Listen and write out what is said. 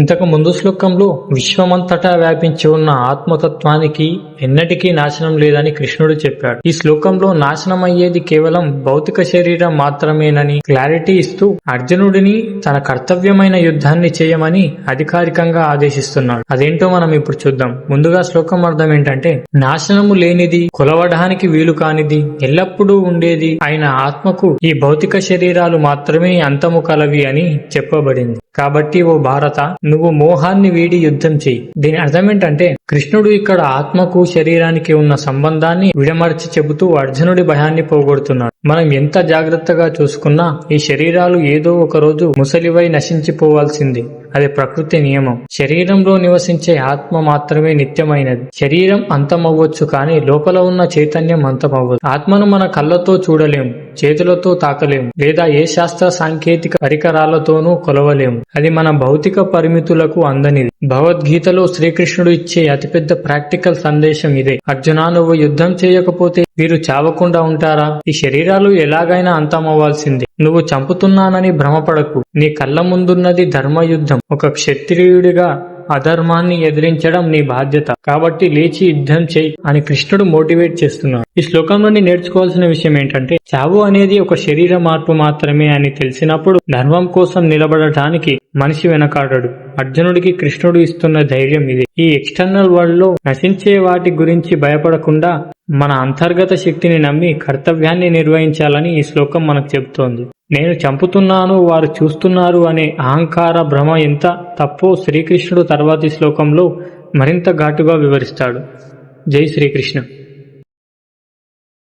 ఇంతకు ముందు శ్లోకంలో విశ్వమంతటా వ్యాపించి ఉన్న ఆత్మతత్వానికి ఎన్నటికీ నాశనం లేదని కృష్ణుడు చెప్పాడు. ఈ శ్లోకంలో నాశనం అయ్యేది కేవలం భౌతిక శరీరం మాత్రమేనని క్లారిటీ ఇస్తూ అర్జునుడిని తన కర్తవ్యమైన యుద్ధాన్ని చేయమని అధికారికంగా ఆదేశిస్తున్నాడు. అదేంటో మనం ఇప్పుడు చూద్దాం. ముందుగా శ్లోకం అర్థం ఏంటంటే, నాశనము లేనిది, కొలవడానికి వీలు కానిది, ఎల్లప్పుడూ ఉండేది అయిన ఆత్మకు ఈ భౌతిక శరీరాలు మాత్రమే అంతము కలవి అని చెప్పబడింది. కాబట్టి ఓ భారత, నువ్వు మోహాన్ని వీడి యుద్ధం చెయ్యి. దీని అర్థం ఏంటంటే, కృష్ణుడు ఇక్కడ ఆత్మకు శరీరానికి ఉన్న సంబంధాన్ని విడమర్చి చెబుతూ అర్జునుడి భయాన్ని పోగొడుతున్నాడు. మనం ఎంత జాగ్రత్తగా చూసుకున్నా ఈ శరీరాలు ఏదో ఒక రోజు ముసలివై నశించిపోవాల్సింది. అది ప్రకృతి నియమం. శరీరంలో నివసించే ఆత్మ మాత్రమే నిత్యమైనది. శరీరం అంతమవ్వచ్చు, కానీ లోపల ఉన్న చైతన్యం అంతమవ్వదు. ఆత్మను మన కళ్ళతో చూడలేము, చేతులతో తాకలేము, లేదా ఏ శాస్త్ర సాంకేతిక పరికరాలతోనూ కొలవలేము. అది మన భౌతిక పరిమితులకు అందనిది. భగవద్గీతలో శ్రీకృష్ణుడు ఇచ్చే అతిపెద్ద ప్రాక్టికల్ సందేశం ఇదే. అర్జునా, నువ్వు యుద్ధం చేయకపోతే వీరు చావకుండా ఉంటారా? ఈ శరీరాలు ఎలాగైనా అంతమవ్వాల్సిందే. నువ్వు చంపుతున్నానని భ్రమపడకు. నీ కళ్ళ ముందున్నది ధర్మయుద్ధం. ఒక క్షత్రియుడిగా అధర్మాన్ని ఎదిరించడం నీ బాధ్యత. కాబట్టి లేచి యుద్ధం చేయి అని కృష్ణుడు మోటివేట్ చేస్తున్నాడు. ఈ శ్లోకంలోని నేర్చుకోవాల్సిన విషయం ఏంటంటే, చావు అనేది ఒక శరీర మార్పు మాత్రమే అని తెలిసినప్పుడు ధర్మం కోసం నిలబడటానికి మనిషి వెనకాడడు. అర్జునుడికి కృష్ణుడు ఇస్తున్న ధైర్యం ఇది. ఈ ఎక్స్టర్నల్ వరల్డ్ లో నశించే వాటి గురించి భయపడకుండా మన అంతర్గత శక్తిని నమ్మి కర్తవ్యాన్ని నిర్వహించాలని ఈ శ్లోకం మనకు చెబుతోంది. నేను చంపుతున్నాను, వారు చూస్తున్నారు అనే అహంకార భ్రమ ఎంత తప్పో శ్రీకృష్ణుడు తర్వాతి శ్లోకంలో మరింత ఘాటుగా వివరిస్తాడు. జై శ్రీకృష్ణ.